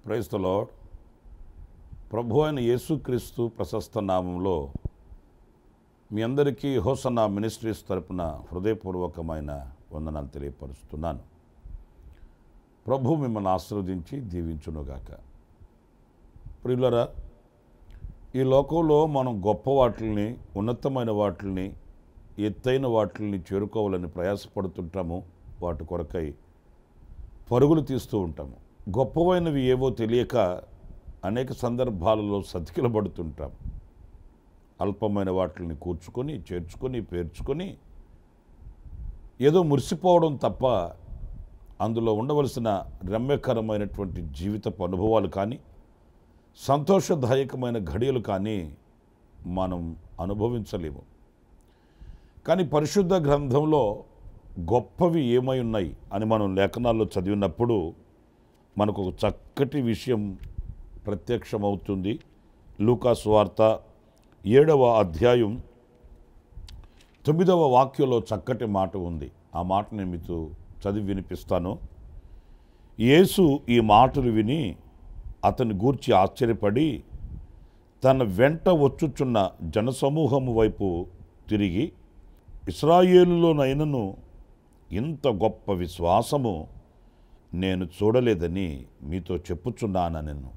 Praise the lord. ప్రభు అయిన యేసుక్రీస్తు ప్రశస్త నామంలో మీ అందరికీ హోసన్నా మినిస్ట్రీస్ తరపున హృదయపూర్వకమైన వందనాలు తెలియపరుస్తున్నాను. ప్రభు మిమ్మల్ని ఆశీర్వదించి దీవించునుగాక. ప్రియులారా, ఈ లోకంలో మనం గొప్ప వాటిని, ఉన్నతమైన వాటిని, ఎత్తైన వాటిని చేరుకోవాలని ప్రయాసపడుతుంటాము. వాటి కొరకై పరుగులు తీస్తూ ఉంటాము. గొప్పవైనవి ఏవో తెలియక అనేక సందర్భాలలో సతికిలబడుతుంటాం. అల్పమైన వాటిని కూర్చుకొని, చేర్చుకొని, పేర్చుకొని ఏదో మురిసిపోవడం తప్ప అందులో ఉండవలసిన రమ్యకరమైనటువంటి జీవితపు అనుభవాలు కానీ, సంతోషదాయకమైన ఘడియలు కానీ మనం అనుభవించలేము. కానీ పరిశుద్ధ గ్రంథంలో గొప్పవి ఏమై ఉన్నాయి అని మనం లేఖనాల్లో చదివినప్పుడు మనకు ఒక చక్కటి విషయం ప్రత్యక్షమవుతుంది. లూకా సువార్త 7వ అధ్యాయం 9వ వాక్యంలో చక్కటి మాట ఉంది. ఆ మాట నేను మీతో చదివి వినిపిస్తాను. యేసు ఈ మాటలు విని అతని గూర్చి ఆశ్చర్యపడి తన వెంట వచ్చుచున్న జనసమూహము వైపు తిరిగి, ఇశ్రాయేలులోనైనను ఇంత గొప్ప విశ్వాసము నేను చూడలేదని మీతో చెప్పుచున్నానెను.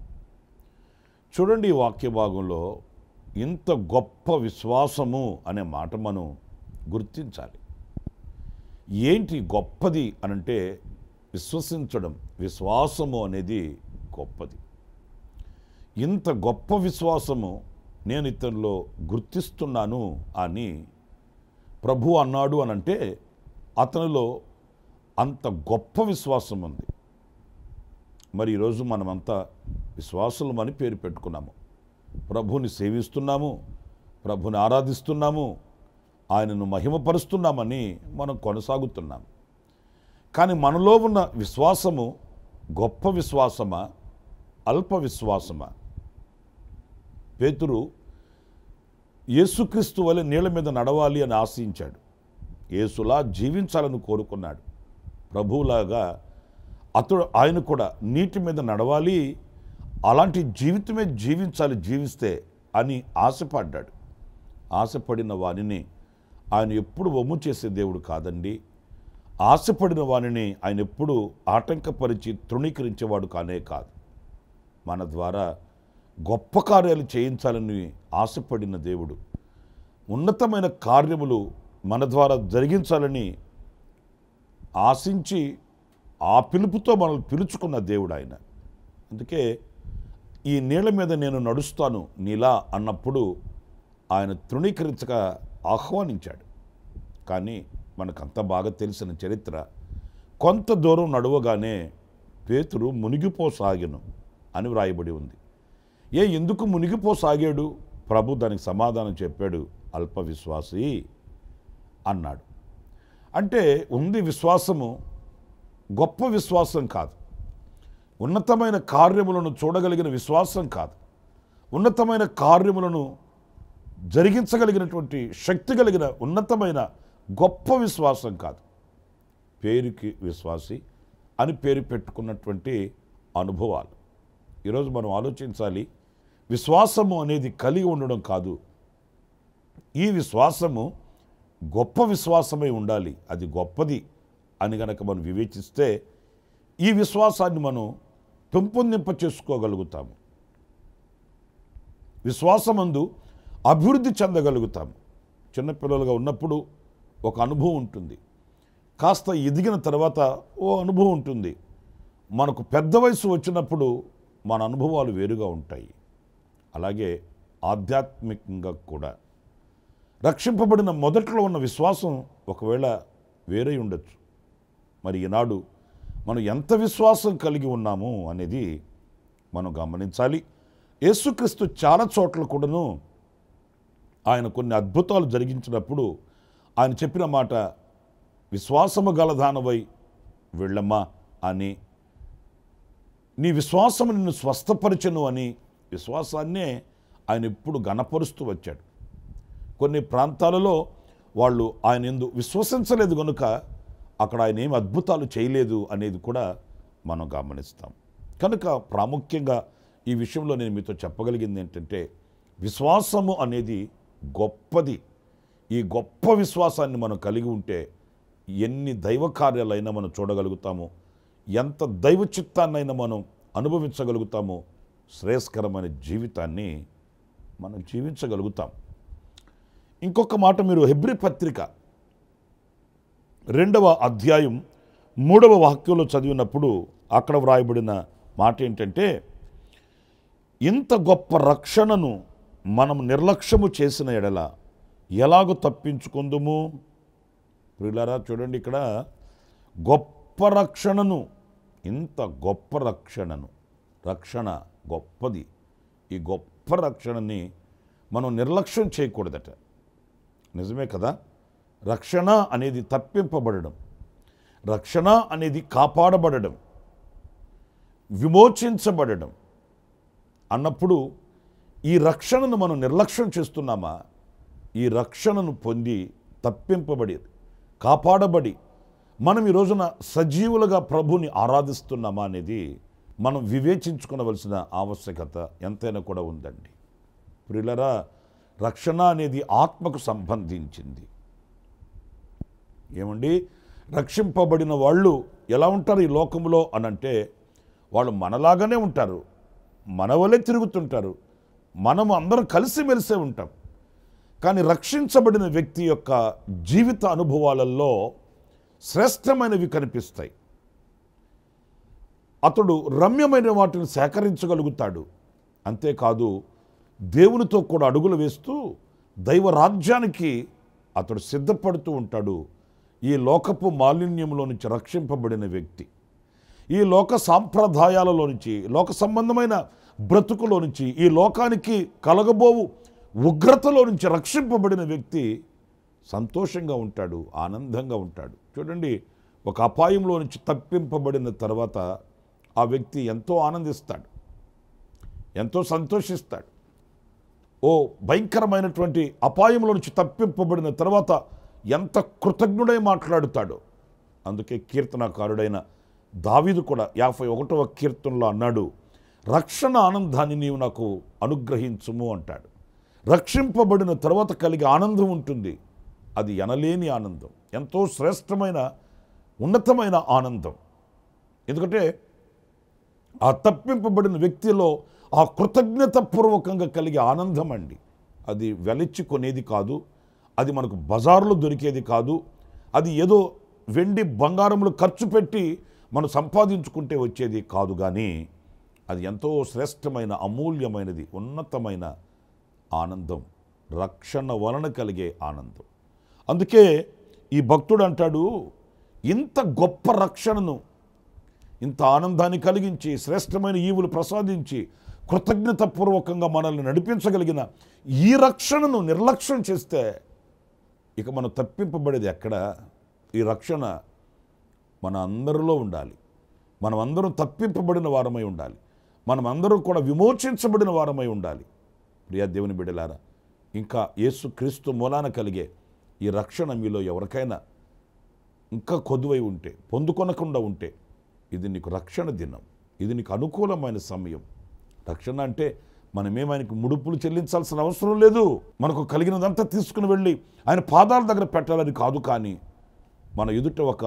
చూడండి, ఈ వాక్య భాగంలో ఇంత గొప్ప విశ్వాసము అనే మాట మనం గుర్తించాలి. ఏంటి గొప్పది అనంటే విశ్వసించడం. విశ్వాసము అనేది గొప్పది. ఇంత గొప్ప విశ్వాసము నేను ఇతనిలో గుర్తిస్తున్నాను అని ప్రభు అన్నాడు అనంటే అతనిలో అంత గొప్ప విశ్వాసం ఉంది. మరి ఈరోజు మనమంతా విశ్వాసులమని పేరు పెట్టుకున్నాము. ప్రభుని సేవిస్తున్నాము, ప్రభుని ఆరాధిస్తున్నాము, ఆయనను మహిమపరుస్తున్నామని మనం కొనసాగుతున్నాము. కానీ మనలో ఉన్న విశ్వాసము గొప్ప విశ్వాసమా, అల్ప విశ్వాసమా? పేతురు యేసుక్రీస్తు వలె నీళ్ళ మీద నడవాలి అని ఆశించాడు. యేసులా జీవించాలని కోరుకున్నాడు. ప్రభువులాగా ఆయన కూడా నీటి మీద నడవాలి, అలాంటి జీవితమే జీవిస్తే అని ఆశపడ్డాడు. ఆశపడిన వానిని ఆయన ఎప్పుడు వమ్ము చేసే దేవుడు కాదండి. ఆశపడిన వానిని ఆయన ఎప్పుడు ఆటంకపరిచి తృణీకరించేవాడు కానే కాదు. మన ద్వారా గొప్ప కార్యాలు చేయించాలని ఆశపడిన దేవుడు, ఉన్నతమైన కార్యములు మన ద్వారా జరిగించాలని ఆశించి ఆ పిలుపుతో మనల్ని పిలుచుకున్న దేవుడు ఆయన. అందుకే ఈ నీళ్ళ మీద నేను నడుస్తాను నీలా అన్నప్పుడు ఆయన తృణీకరించక ఆహ్వానించాడు. కానీ మనకంత బాగా తెలిసిన చరిత్ర, కొంత దూరం నడవగానే పేతురు మునిగిపోసాగెను అని వ్రాయబడి ఉంది. ఎందుకు మునిగిపోసాగాడు? ప్రభు దానికి సమాధానం చెప్పాడు, అల్ప విశ్వాసి అన్నాడు. అంటే ఉంది విశ్వాసము గొప్ప విశ్వాసం కాదు, ఉన్నతమైన కార్యములను చూడగలిగిన విశ్వాసం కాదు, ఉన్నతమైన కార్యములను జరిగించగలిగినటువంటి శక్తి కలిగిన ఉన్నతమైన గొప్ప విశ్వాసం కాదు. పేరుకి విశ్వాసి అని పేరు పెట్టుకున్నటువంటి అనుభవాలు. ఈరోజు మనం ఆలోచించాలి, విశ్వాసము అనేది కలిగి ఉండడం కాదు, ఈ విశ్వాసము గొప్ప విశ్వాసమై ఉండాలి. అది గొప్పది అని గనక మనం వివేచిస్తే ఈ విశ్వాసాన్ని మనం పెంపొందింప చేసుకోగలుగుతాము. విశ్వాసమందు అభివృద్ధి చెందగలుగుతాము. చిన్నపిల్లలుగా ఉన్నప్పుడు ఒక అనుభవం ఉంటుంది, కాస్త ఎదిగిన తర్వాత ఓ అనుభవం ఉంటుంది. మనకు పెద్ద వయసు వచ్చినప్పుడు మన అనుభవాలు వేరుగా ఉంటాయి. అలాగే ఆధ్యాత్మికంగా కూడా రక్షింపబడిన మొదట్లో ఉన్న విశ్వాసం ఒకవేళ వేరే ఉండొచ్చు. మరి ఈనాడు మనం ఎంత విశ్వాసం కలిగి ఉన్నాము అనేది మనం గమనించాలి. యేసుక్రీస్తు చాలా చోట్ల కూడాను ఆయన కొన్ని అద్భుతాలు జరిగించినప్పుడు ఆయన చెప్పిన మాట, విశ్వాసము గలదానవై వెళ్ళమ్మా అని, నీ విశ్వాసము నిన్ను స్వస్థపరచను అని విశ్వాసాన్నే ఆయన ఎప్పుడు గణపరుస్తూ వచ్చాడు. కొన్ని ప్రాంతాలలో వాళ్ళు ఆయన యందు విశ్వసించలేదు కనుక అక్కడ ఆయన ఏమి అద్భుతాలు చేయలేదు అనేది కూడా మనం గమనిస్తాం. కనుక ప్రాముఖ్యంగా ఈ విషయంలో నేను మీతో చెప్పగలిగింది ఏంటంటే, విశ్వాసము అనేది గొప్పది. ఈ గొప్ప విశ్వాసాన్ని మనం కలిగి ఉంటే ఎన్ని దైవ కార్యాలైనా మనం చూడగలుగుతాము, ఎంత దైవ చిత్తాన్నైనా మనం అనుభవించగలుగుతాము, శ్రేయస్కరమైన జీవితాన్ని మనం జీవించగలుగుతాం. ఇంకొక మాట మీరు హెబ్రీ పత్రిక 2వ అధ్యాయం 3వ వాక్యంలో చదివినప్పుడు అక్కడ వ్రాయబడిన మాట ఏంటంటే, ఇంత గొప్ప రక్షణను మనం నిర్లక్ష్యము చేసిన ఎడల ఎలాగో తప్పించుకుందుము. ప్రియులారా చూడండి, ఇక్కడ గొప్ప రక్షణను, ఇంత గొప్ప రక్షణను, రక్షణ గొప్పది, ఈ గొప్ప రక్షణని మనం నిర్లక్ష్యం చేయకూడదట. నిజమే కదా? రక్షణ అనేది తప్పింపబడడం, రక్షణ అనేది కాపాడబడడం, విమోచించబడడం అన్నప్పుడు ఈ రక్షణను మనం నిర్లక్ష్యం చేస్తున్నామా? ఈ రక్షణను పొంది తప్పింపబడి కాపాడబడి మనం ఈ రోజున సజీవులుగా ప్రభుని ఆరాధిస్తున్నామా అనేది మనం వివేచించుకోవలసిన ఆవశ్యకత ఎంతైనా కూడా ఉందండి. ప్రియులారా, రక్షణ అనేది ఆత్మకు సంబంధించింది. ఏమండి, రక్షింపబడిన వాళ్ళు ఎలా ఉంటారు ఈ లోకంలో అనంటే, వాళ్ళు మనలాగానే ఉంటారు, మన వలే తిరుగుతుంటారు, మనము అందరం కలిసిమెలిసే ఉంటాం. కానీ రక్షించబడిన వ్యక్తి యొక్క జీవిత అనుభవాలలో శ్రేష్టమైనవి కనిపిస్తాయి. అతడు రమ్యమైన వాటిని సేకరించగలుగుతాడు. అంతేకాదు, దేవునితో కూడా అడుగులు వేస్తూ దైవ రాజ్యానికి అతడు సిద్ధపడుతూ ఉంటాడు. ఈ లోకపు మాలిన్యంలో నుంచి రక్షింపబడిన వ్యక్తి, ఈ లోక సాంప్రదాయాలలో నుంచి, లోక సంబంధమైన బ్రతుకులో నుంచి, ఈ లోకానికి కలగబోవు ఉగ్రతలో నుంచి రక్షింపబడిన వ్యక్తి సంతోషంగా ఉంటాడు, ఆనందంగా ఉంటాడు. చూడండి, ఒక అపాయంలో నుంచి తప్పింపబడిన తర్వాత ఆ వ్యక్తి ఎంతో ఆనందిస్తాడు, ఎంతో సంతోషిస్తాడు. ఓ భయంకరమైనటువంటి అపాయంలో నుంచి తప్పింపబడిన తర్వాత ఎంత కృతజ్ఞుడై మాట్లాడుతాడు. అందుకే కీర్తనకారుడైన దావీదు కూడా 51వ కీర్తనలో అన్నాడు, రక్షణ ఆనందాన్ని నీవు నాకు అనుగ్రహించుము అంటాడు. రక్షింపబడిన తర్వాత కలిగే ఆనందం ఉంటుంది, అది ఎనలేని ఆనందం, ఎంతో శ్రేష్టమైన ఉన్నతమైన ఆనందం. ఎందుకంటే ఆ తప్పింపబడిన వ్యక్తిలో ఆ కృతజ్ఞతాపూర్వకంగా కలిగే ఆనందం అండి, అది వెలిచ్చి కొనేది కాదు, అది మనకు బజారులో దొరికేది కాదు, అది ఏదో వెండి బంగారములు ఖర్చు పెట్టి మనం సంపాదించుకుంటే వచ్చేది కాదు. కానీ అది ఎంతో శ్రేష్టమైన అమూల్యమైనది ఉన్నతమైన ఆనందం, రక్షణ వలన కలిగే ఆనందం. అందుకే ఈ భక్తుడు అంటాడు, ఇంత గొప్ప రక్షణను, ఇంత ఆనందాన్ని కలిగించి శ్రేష్టమైన ఈవులు ప్రసాదించి కృతజ్ఞతాపూర్వకంగా మనల్ని నడిపించగలిగిన ఈ రక్షణను నిర్లక్ష్యం చేస్తే ఇక మనం తప్పింపబడేది ఎక్కడ? ఈ రక్షణ మన అందరిలో ఉండాలి, మనం అందరం తప్పింపబడిన వారమై ఉండాలి, మనం అందరం కూడా విమోచించబడిన వారమై ఉండాలి. ప్రియా దేవుని బిడ్డలారా, ఇంకా యేసుక్రీస్తు మూలాన కలిగే ఈ రక్షణ మీలో ఎవరికైనా ఇంకా కొదువై ఉంటే, పొందుకొనకుండా ఉంటే, ఇది నీకు రక్షణ దినం, ఇది నీకు అనుకూలమైన సమయం. రక్షణ అంటే మనమేమైనా ముడుపులు చెల్లించాల్సిన అవసరం లేదు, మనకు కలిగినదంతా తీసుకుని వెళ్ళి ఆయన పాదాల దగ్గర పెట్టాలని కాదు. కానీ మన ఎదుట ఒక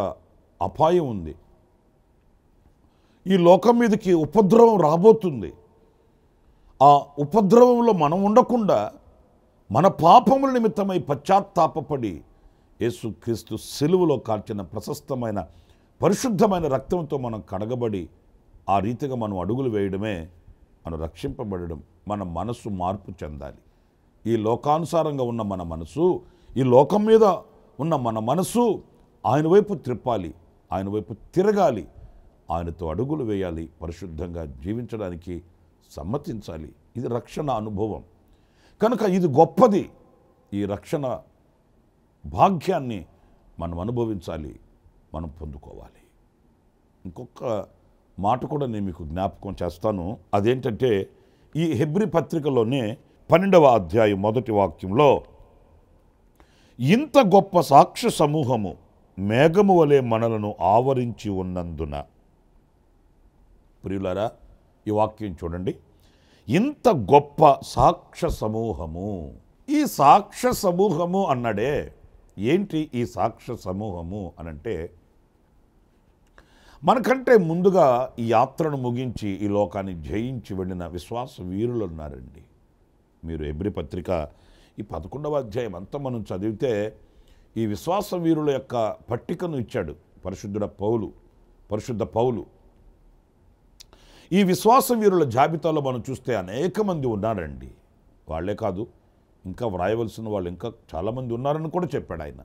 అపాయం ఉంది, ఈ లోకం మీదకి ఉపద్రవం రాబోతుంది. ఆ ఉపద్రవంలో మనం ఉండకుండా మన పాపముల నిమిత్తమై పశ్చాత్తాపపడి యేసుక్రీస్తు సిలువలో కార్చిన ప్రశస్తమైన పరిశుద్ధమైన రక్తంతో మనం కడగబడి ఆ రీతిగా మనం అడుగులు వేయడమే మనం రక్షింపబడడం. మన మనసు మార్పు చెందాలి. ఈ లోకానుసారంగా ఉన్న మన మనసు, ఈ లోకం మీద ఉన్న మన మనసు ఆయన వైపు త్రిప్పాలి. ఆయన వైపు తిరగాలి, ఆయనతో అడుగులు వేయాలి, పరిశుద్ధంగా జీవించడానికి సమ్మతించాలి. ఇది రక్షణ అనుభవం కనుక ఇది గొప్పది. ఈ రక్షణ భాగ్యాన్ని మనం అనుభవించాలి, మనం పొందుకోవాలి. ఇంకొక మాట కూడా నేను మీకు జ్ఞాపకం చేస్తాను. అదేంటంటే ఈ హెబ్రీ పత్రికలోనే 12వ అధ్యాయం 1వ వాక్యంలో, ఇంత గొప్ప సాక్ష్య సమూహము మేఘము వలె మనలను ఆవరించి ఉన్నందున. ప్రియులారా, ఈ వాక్యం చూడండి. ఇంత గొప్ప సాక్ష్య సమూహము. ఈ సాక్ష్య సమూహము అన్నాడే, ఏంటి ఈ సాక్ష్య సమూహము అనంటే, మనకంటే ముందుగా ఈ యాత్రను ముగించి ఈ లోకాన్ని జయించి వెళ్ళిన విశ్వాస వీరులు ఉన్నారండి. మీరు హెబ్రీ పత్రిక ఈ 11వ అధ్యాయం అంతా మనం చదివితే ఈ విశ్వాస వీరుల యొక్క పట్టికను ఇచ్చాడు పరిశుద్ధ పౌలు. ఈ విశ్వాస వీరుల జాబితాలో మనం చూస్తే అనేక మంది ఉన్నారండి. వాళ్ళే కాదు, ఇంకా వ్రాయవలసిన వాళ్ళు ఇంకా చాలామంది ఉన్నారని కూడా చెప్పాడు ఆయన.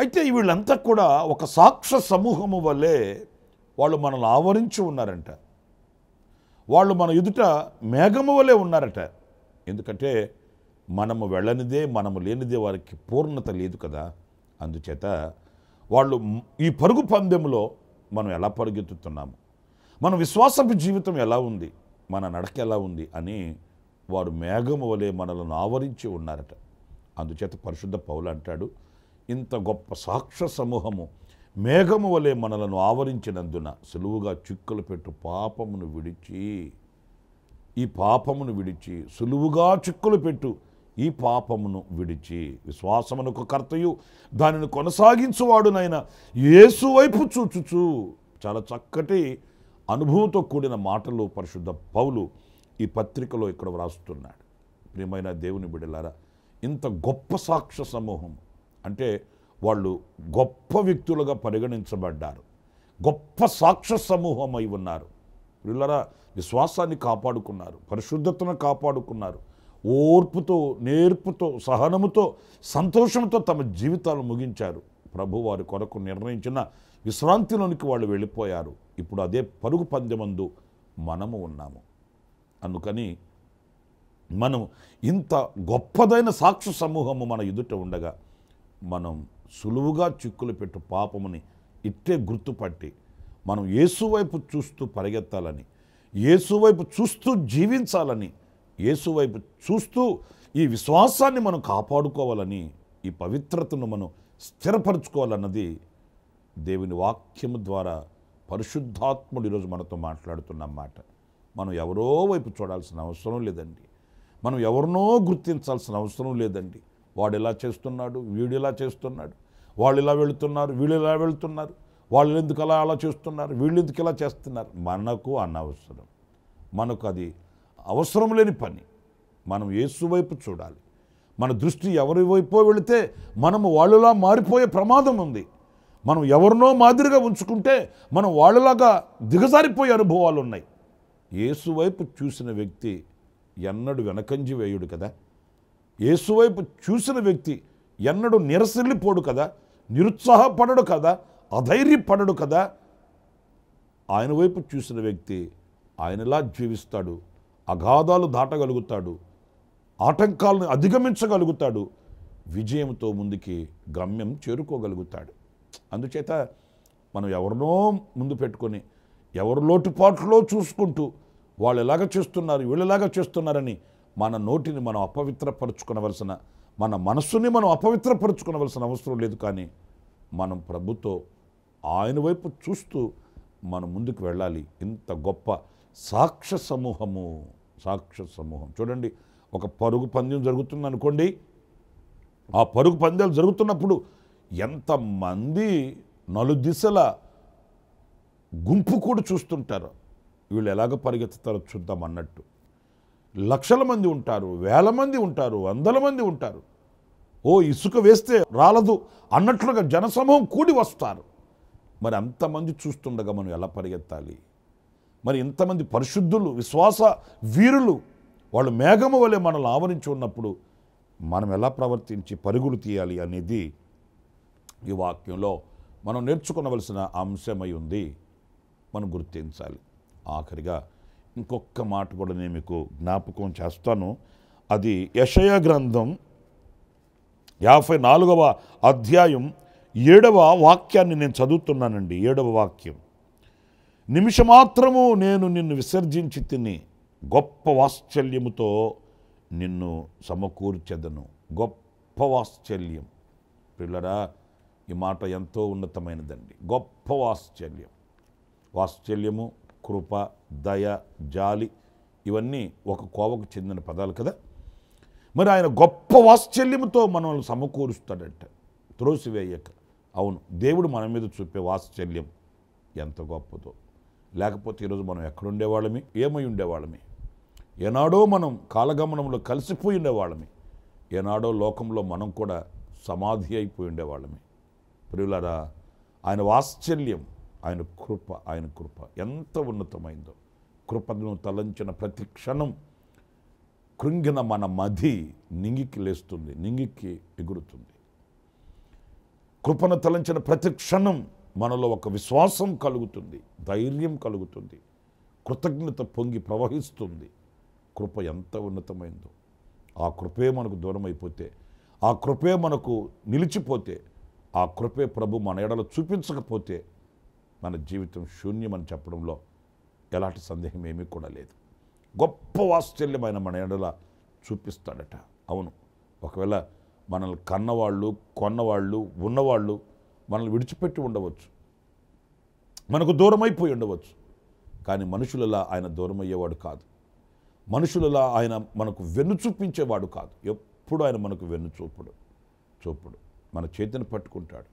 అయితే వీళ్ళంతా కూడా ఒక సాక్ష్య సమూహము వల్లే వాళ్ళు మనల్ని ఆవరించి ఉన్నారంట. వాళ్ళు మన ఎదుట మేఘము వలె ఉన్నారట. ఎందుకంటే మనము వెళ్ళనిదే, మనము లేనిదే వారికి పూర్ణత లేదు కదా. అందుచేత వాళ్ళు ఈ పరుగు పందెంలో మనం ఎలా పరుగెత్తుతున్నాము, మన విశ్వాసపు జీవితం ఎలా ఉంది, మన నడక ఎలా ఉంది అని వారు మేఘము వలె మనలను ఆవరించి ఉన్నారట. అందుచేత పరిశుద్ధ పౌలు అంటాడు, ఇంత గొప్ప సాక్ష్య సమూహము మేఘము వలె మనలను ఆవరించినందున సులువుగా చిక్కులు పెట్టు పాపమును విడిచి, ఈ పాపమును విడిచి, సులువుగా చిక్కులు పెట్టు ఈ పాపమును విడిచి, విశ్వాసమునకు కర్తయు దానిని కొనసాగించువాడునైన యేసు వైపు చూచుచు. చాలా చక్కటి అనుభవంతో కూడిన మాటలు పరిశుద్ధ పౌలు ఈ పత్రికలో ఇక్కడ వ్రాస్తున్నాడు. ప్రియమైన దేవుని బిడ్డలారా, ఇంత గొప్ప సాక్ష్య సమూహం అంటే వాళ్ళు గొప్ప వ్యక్తులుగా పరిగణించబడ్డారు, గొప్ప సాక్ష్య సమూహం అయి ఉన్నారు. వీళ్ళరా విశ్వాసాన్ని కాపాడుకున్నారు, పరిశుద్ధతను కాపాడుకున్నారు, ఓర్పుతో, నేర్పుతో, సహనముతో, సంతోషంతో తమ జీవితాలు ముగించారు. ప్రభు వారి కొరకు నిర్ణయించిన విశ్రాంతిలోనికి వాళ్ళు వెళ్ళిపోయారు. ఇప్పుడు అదే పరుగు పందెమందు మనము ఉన్నాము. అందుకని మనం ఇంత గొప్పదైన సాక్ష్య సమూహము మన ఎదుట ఉండగా మనం సులువుగా చిక్కులు పెట్టు పాపముని ఇట్టే గుర్తుపట్టి మనం యేసు వైపు చూస్తూ పరిగెత్తాలని, యేసు వైపు చూస్తూ జీవించాలని, యేసు వైపు చూస్తూ ఈ విశ్వాసాన్ని మనం కాపాడుకోవాలని, ఈ పవిత్రతను మనం స్థిరపరచుకోవాలన్నది దేవుని వాక్యము ద్వారా పరిశుద్ధాత్ముడు ఈరోజు మనతో మాట్లాడుతున్న మాట. మనం ఎవరో వైపు చూడాల్సిన అవసరం లేదండి, మనం ఎవరినో గుర్తించాల్సిన అవసరం లేదండి. వాడు ఇలా చేస్తున్నాడు, వీడు ఇలా చేస్తున్నాడు, వాళ్ళు ఇలా వెళుతున్నారు, వీళ్ళు ఇలా వెళుతున్నారు, వాళ్ళు ఎందుకు అలా చేస్తున్నారు, వీళ్ళు ఎందుకు ఇలా చేస్తున్నారు, మనకు అనవసరం. మనకు అది అవసరం లేని పని. మనం యేసు వైపు చూడాలి. మన దృష్టి ఎవరి వైపో వెళితే మనము వాళ్ళలా మారిపోయే ప్రమాదం ఉంది. మనం ఎవరినో మాదిరిగా ఉంచుకుంటే మనం వాళ్ళలాగా దిగజారిపోయే అనుభవాలు ఉన్నాయి. యేసు వైపు చూసిన వ్యక్తి ఎన్నడూ వెనకంజి వేయుడు కదా. యేసు వైపు చూసిన వ్యక్తి ఎన్నడూ నిరసిల్లిపోడు కదా, నిరుత్సాహపడడు కదా, అధైర్యపడడు కదా. ఆయన వైపు చూసిన వ్యక్తి ఆయనలా జీవిస్తాడు, అగాధాలు దాటగలుగుతాడు, ఆటంకాలను అధిగమించగలుగుతాడు, విజయంతో ముందుకి గమ్యం చేరుకోగలుగుతాడు. అందుచేత మనం ఎవరినో ముందు పెట్టుకొని ఎవరు లోటుపాట్లో చూసుకుంటూ వాళ్ళు ఎలాగ చేస్తున్నారు, వీళ్ళు ఎలాగ చేస్తున్నారని మన నోటిని మనం అపవిత్రపరుచుకునవలసిన, మన మనస్సుని మనం అపవిత్రపరుచుకునవలసిన అవసరం లేదు. కానీ మనం ప్రభుతో ఆయన వైపు చూస్తూ మనం ముందుకు వెళ్ళాలి. ఇంత గొప్ప సాక్ష్య సమూహము చూడండి. ఒక పరుగు పందెం జరుగుతుంది అనుకోండి, ఆ పరుగు పందాలు జరుగుతున్నప్పుడు ఎంతమంది నలుదిశల గుంపు కూడా చూస్తుంటారు. వీళ్ళు ఎలాగ పరిగెత్తుతారో చూద్దాం అన్నట్టు. లక్షల మంది ఉంటారు, వేల మంది ఉంటారు, వందల మంది ఉంటారు. ఓ ఇసుక వేస్తే రాలదు అన్నట్లుగా జనసమూహం కూడి వస్తారు. మరి అంతమంది చూస్తుండగా మనం ఎలా పరిగెత్తాలి? మరి ఇంతమంది పరిశుద్ధులు, విశ్వాస వీరులు వాళ్ళు మేఘము వలె మనల్ని ఆవరించి ఉన్నప్పుడు మనం ఎలా ప్రవర్తించి పరుగులు తీయాలి అనేది ఈ వాక్యంలో మనం నేర్చుకోవలసిన అంశమై ఉంది, మనం గుర్తించాలి. ఆఖరిగా ఇంకొక మాట కూడా నేను మీకు జ్ఞాపకం చేస్తాను. అది యెషయా గ్రంథం 54వ అధ్యాయం 7వ వాక్యాన్ని నేను చదువుతున్నానండి. 7వ వాక్యం, నిమిషమాత్రము నేను నిన్ను విసర్జించి తిని గొప్ప వాత్సల్యముతో నిన్ను సమకూర్చెదను. గొప్ప వాత్సల్యం. పిల్లరా, ఈ మాట ఎంతో ఉన్నతమైనదండి. గొప్ప వాత్సల్యం. వాత్సల్యము, కృప, దయ, జాలి ఇవన్నీ ఒక కోవకు చెందిన పదాలు కదా. మరి ఆయన గొప్ప వాత్సల్యముతో మనల్ని సమకూరుస్తాడంట, త్రోసివేయక. అవును, దేవుడు మన మీద చూపే వాత్సల్యం ఎంత గొప్పదో. లేకపోతే ఈరోజు మనం ఎక్కడుండేవాళ్ళమి, ఏమై ఉండేవాళ్ళమి? ఏనాడో మనం కాలగమనంలో కలిసిపోయి ఉండేవాళ్ళమి. ఏనాడో లోకంలో మనం కూడా సమాధి అయిపోయి ఉండేవాళ్ళమి. ప్రియులారా, ఆయన వాత్సల్యం, ఆయన కృప ఎంత ఉన్నతమైందో. కృపను తలంచిన ప్రతి క్షణం కృంగిన మన మది నింగికి లేస్తుంది, నింగికి ఎగురుతుంది. కృపను తలంచిన ప్రతి క్షణం మనలో ఒక విశ్వాసం కలుగుతుంది, ధైర్యం కలుగుతుంది, కృతజ్ఞత పొంగి ప్రవహిస్తుంది. కృప ఎంత ఉన్నతమైందో. ఆ కృపే మనకు దూరం అయిపోతే, ఆ కృపే మనకు నిలిచిపోతే, ఆ కృపే ప్రభు మన ఎడల చూపించకపోతే మన జీవితం శూన్యమని చెప్పడంలో ఎలాంటి సందేహం ఏమీ కూడా లేదు. గొప్ప వాత్సల్యమైన మన ఎడల చూపిస్తాడట. అవును, ఒకవేళ మనల్ని కన్నవాళ్ళు, కొన్నవాళ్ళు, ఉన్నవాళ్ళు మనల్ని విడిచిపెట్టి ఉండవచ్చు, మనకు దూరం అయిపోయి ఉండవచ్చు. కానీ మనుషులలా ఆయన దూరం అయ్యేవాడు కాదు. మనుషులలా ఆయన మనకు వెన్ను చూపించేవాడు కాదు. ఎప్పుడు ఆయన మనకు వెన్ను చూపుడు మన చేతిని పట్టుకుంటాడు.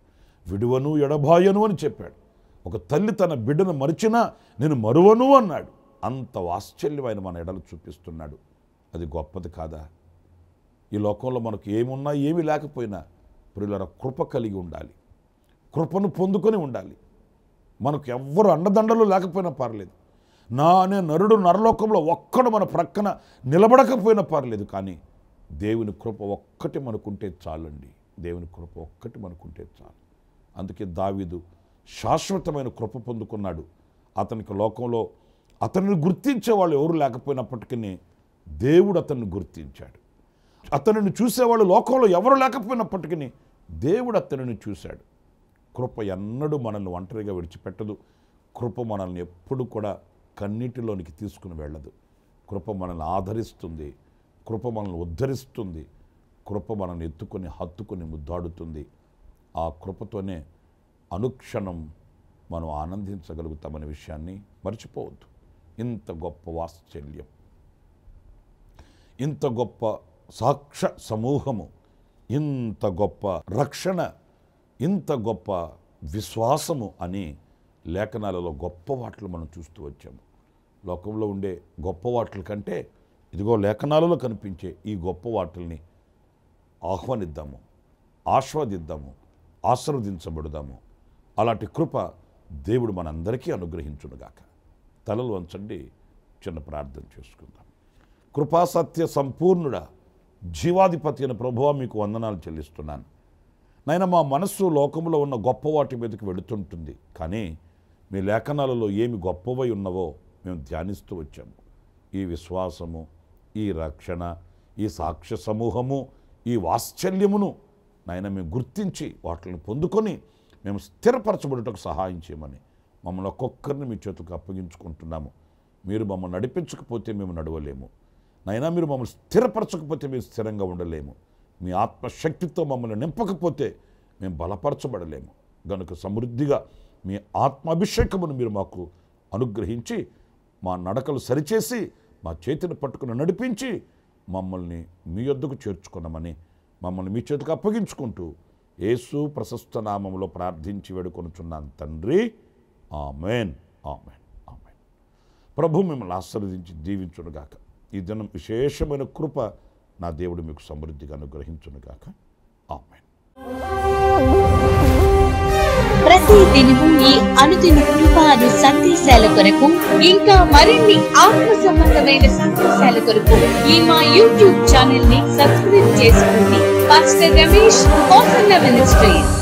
విడువను ఎడబాయను అని చెప్పాడు. ఒక తల్లి తన బిడ్డను మరిచినా నేను మరువను అన్నాడు. అంత వాత్సల్యం ఆయన మన ఎడలు చూపిస్తున్నాడు. అది గొప్పది కాదా? ఈ లోకంలో మనకు ఏమున్నా ఏమీ లేకపోయినా ప్రియులారా, కృప కలిగి ఉండాలి, కృపను పొందుకొని ఉండాలి. మనకు ఎవ్వరు అండదండలు లేకపోయినా పర్లేదు, నా అనే నరుడు నరలోకంలో ఒక్కడు మన ప్రక్కన నిలబడకపోయినా పర్లేదు, కానీ దేవుని కృప ఒక్కటి మనకుంటే చాలండి. దేవుని కృప ఒక్కటి మనకుంటే చాలు. అందుకే దావీదు శాశ్వతమైన కృప పొందుకున్నాడు. అతనికి లోకంలో అతన్ని గుర్తించే వాళ్ళు ఎవరు లేకపోయినప్పటికీ దేవుడు అతన్ని గుర్తించాడు. అతనిని చూసేవాళ్ళు లోకంలో ఎవరు లేకపోయినప్పటికీ దేవుడు అతనిని చూశాడు. కృప ఎన్నడూ మనల్ని ఒంటరిగా విడిచిపెట్టదు. కృప మనల్ని ఎప్పుడు కూడా కన్నీటిలోనికి తీసుకుని వెళ్ళదు. కృప మనల్ని ఆదరిస్తుంది, కృప మనల్ని ఉద్ధరిస్తుంది, కృప మనల్ని ఎత్తుకొని హత్తుకొని ముద్దాడుతుంది. ఆ కృపతోనే అనుక్షణం మనం ఆనందించగలుగుతామనే విషయాన్ని మర్చిపోవద్దు. ఇంత గొప్ప వాత్సల్యం, ఇంత గొప్ప సాక్ష సమూహము, ఇంత గొప్ప రక్షణ, ఇంత గొప్ప విశ్వాసము అని లేఖనాలలో గొప్ప వాటిలు మనం చూస్తూ వచ్చాము. లోకంలో ఉండే గొప్ప వాటిల కంటే ఇదిగో లేఖనాలలో కనిపించే ఈ గొప్ప వాటిల్ని ఆహ్వానిద్దాము, ఆస్వాదిద్దాము, ఆశీర్వదించబడదాము. అలాంటి కృప దేవుడు మనందరికీ అనుగ్రహించునుగాక. తలలు వంచండి, చిన్న ప్రార్థన చేసుకుందాం. కృపా సత్య సంపూర్ణుడా, జీవాధిపతి అయిన ప్రభువా, మీకు వందనాలు చెల్లిస్తున్నాను. నాయన, మా మనస్సు లోకంలో ఉన్న గొప్ప వాటి మీదకి వెళుతుంటుంది, కానీ మీ లేఖనాలలో ఏమి గొప్పవై ఉన్నవో మేము ధ్యానిస్తూ వచ్చాము. ఈ విశ్వాసము, ఈ రక్షణ, ఈ సాక్ష్య సమూహము, ఈ వాత్సల్యమును నాయన మేము గుర్తించి వాటిని పొందుకొని మేము స్థిరపరచబడుటకు సహాయం చేయమని మమ్మల్ని ఒక్కొక్కరిని మీ చేతులకు అప్పగించుకుంటున్నాము. మీరు మమ్మల్ని నడిపించకపోతే మేము నడవలేము నైనా, మీరు మమ్మల్ని స్థిరపరచకపోతే మేము స్థిరంగా ఉండలేము. మీ ఆత్మశక్తితో మమ్మల్ని నింపకపోతే మేము బలపరచబడలేము. గనుక సమృద్ధిగా మీ ఆత్మాభిషేకమును మీరు మాకు అనుగ్రహించి మా నడకలు సరిచేసి మా చేతిని పట్టుకుని నడిపించి మమ్మల్ని మీ యొద్దకు చేర్చుకున్నామని మమ్మల్ని మీ చేతికి అప్పగించుకుంటూ యేసు ప్రశస్త నామములో ప్రార్థించి వేడుకొనుచున్నాను తండ్రి. Amen, amen, amen. ప్రభు మిమ్మల్ని ఆశీర్వదించి దీవించునుగాక. ఈ దినం విశేషమైన కృప నా దేవుడు మీకు సమృద్ధిగా అనుగ్రహించునుగాక. ఆమెన్. ప్రతి దినము ఈ అనుదిన కృపాను సందేశాల కొరకు, ఇంకా మరిన్ని ఆత్మ సంబంధమైన సందేశాల కొరకు ఈ మా యూట్యూబ్ ఛానల్ ని సబ్స్క్రైబ్ చేసుకోండి. Pastor Ramesh, hosanna ministries.